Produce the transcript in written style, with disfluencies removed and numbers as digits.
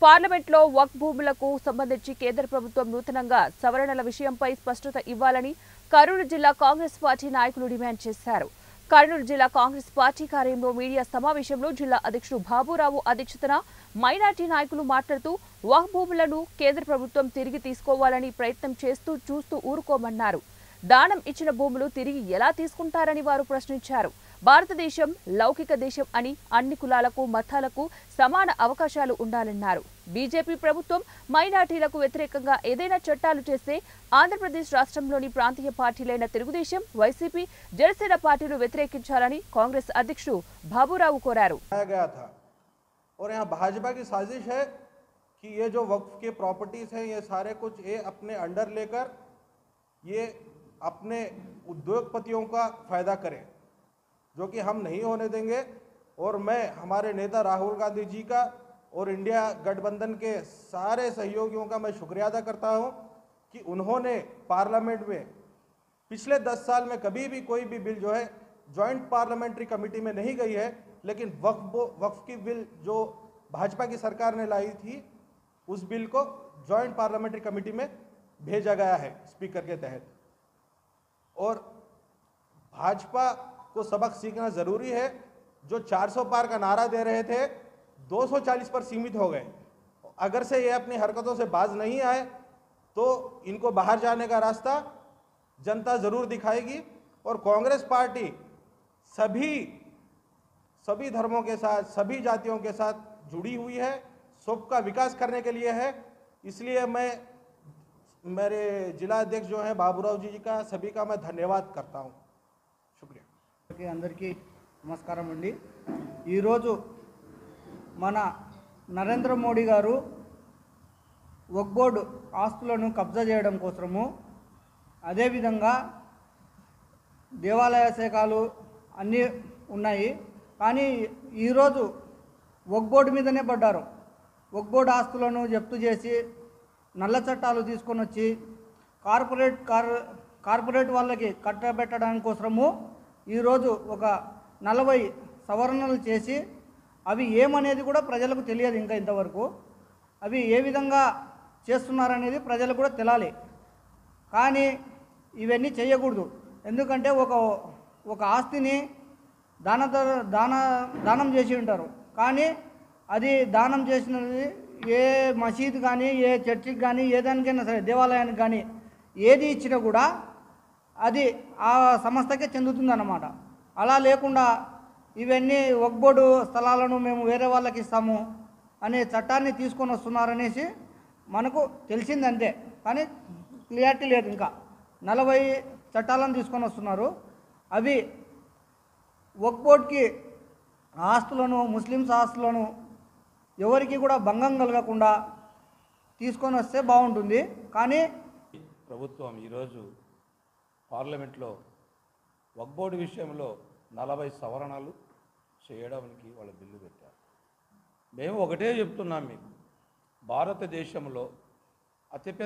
పార్లమెంట్లో వక్ఫ్ భూములకు సంబంధించి కేంద్ర ప్రభుత్వం నూతనంగా సవరణల విషయంపై స్పష్టత ఇవ్వాలని కర్నూలు జిల్లా కాంగ్రెస్ పార్టీ నాయకులు డిమాండ్ చేశారు. కర్నూలు జిల్లా కాంగ్రెస్ పార్టీ కార్యాలయంలో మీడియా సమావేశంలో జిల్లా అధ్యక్షుడు బాబురావు అధ్యక్షతన మైనార్టీ నాయకులు మాట్లాడుతూ వక్ఫ్ భూములను కేంద్ర ప్రభుత్వం తిరిగి తీసుకోవాలని ప్రయత్నం చూస్తూ ఊరుకోమన్నారు. దానం ఇచ్చిన భూములు తిరిగి ఎలా తీసుకుంటారని వారు ప్రశ్నించారు. భారతదేశం లౌకిక దేశం అని అన్ని కులాలకు మతాలకు సమాన అవకాశాలు ఉండాలన్నారు. బీజేపీ ప్రభుత్వం మైనార్టీలకు వ్యతిరేకంగా ఏదైనా చట్టాలు చేస్తే ఆంధ్రప్రదేశ్ రాష్ట్రంలోని ప్రాంతీయ పార్టీలైన తెలుగుదేశం, వైసీపీ, జనసేన పార్టీలు వ్యతిరేకించాలని కాంగ్రెస్ అధ్యక్షుడు బాబురావు కోరారు. और यहाँ भाजपा की साजिश है कि ये जो वक्फ के प्रॉपर्टीज हैं ये सारे कुछ ये अपने अंडर लेकर ये अपने उद्योगपतियों का फ़ायदा करें, जो कि हम नहीं होने देंगे। और मैं हमारे नेता राहुल गांधी जी का और इंडिया गठबंधन के सारे सहयोगियों का मैं शुक्रिया अदा करता हूं कि उन्होंने पार्लियामेंट में पिछले 10 साल में कभी भी कोई भी बिल जो है जॉइंट पार्लियामेंट्री कमेटी में नहीं गई है, लेकिन वक्फ की बिल जो भाजपा की सरकार ने लाई थी उस बिल को जॉइंट पार्लियामेंट्री कमेटी में भेजा गया है स्पीकर के तहत। और भाजपा को सबक सीखना ज़रूरी है। जो 400 पार का नारा दे रहे थे 240 पर सीमित हो गए। अगर से ये अपनी हरकतों से बाज नहीं आए तो इनको बाहर जाने का रास्ता जनता ज़रूर दिखाएगी। और कांग्रेस पार्टी सभी धर्मों के साथ, सभी जातियों के साथ जुड़ी हुई है, सबका विकास करने के लिए है। इसलिए मैं मेरे जिला अध्यक्ष जो हैं बाबूराव जी का सभी का मैं धन्यवाद करता हूं। शुक्रिया। अंदरिकी नमस्कारम अंडी। ई रोजु मन नरेंद्र मोदी गारू वक्फ बोर्ड आस्तुలను కబ్జా చేయడం కోసము అదే విధంగా దేవాలయ శాఖలు అన్నీ ఉన్నాయి, కానీ ఈ రోజు వక్ఫ్ బోర్డు మీదనే పడ్డారు. వక్ఫ్ బోర్డు ఆస్తులను జప్తు చేసి నల్ల చట్టాలు తీసుకొని వచ్చి కార్పొరేట్ వాళ్ళకి కట్టబెట్టడానికి కోసము ఈరోజు ఒక 40 సవరణలు చేసి అవి ఏమనేది కూడా ప్రజలకు తెలియదు. ఇంకా ఇంతవరకు అవి ఏ విధంగా చేస్తున్నారనేది ప్రజలకు కూడా తెలియాలి. కానీ ఇవన్నీ చేయకూడదు. ఎందుకంటే ఒక ఆస్తిని దానం చేసి ఉంటారు, కానీ అది దానం చేసినది ఏ మసీద్ కానీ, ఏ చర్చికి కానీ, ఏ దానికైనా సరే, దేవాలయానికి కానీ ఏది ఇచ్చినా కూడా అది ఆ సంస్థకే చెందుతుందన్నమాట. అలా లేకుండా ఇవన్నీ వక్ఫ్ బోర్డు స్థలాలను మేము వేరే వాళ్ళకి ఇస్తాము అనే చట్టాన్ని తీసుకొని వస్తున్నారనేసి మనకు తెలిసిందంతే, కానీ క్లియారిటీ లేదు. ఇంకా 40 చట్టాలను తీసుకొని వస్తున్నారు. అవి వక్ఫ్ బోర్డుకి ఆస్తులను, ముస్లిమ్స్ ఆస్తులను ఎవరికి కూడా భంగం కలగకుండా తీసుకొని వస్తే బాగుంటుంది. కానీ ప్రభుత్వం ఈరోజు పార్లమెంట్లో వక్ఫ్ బోర్డు విషయంలో 40 సవరణలు చేయడానికి వాళ్ళు బిల్లు పెట్టారు. మేము ఒకటే చెప్తున్నాం, మీకు భారతదేశంలో అతిపెద్ద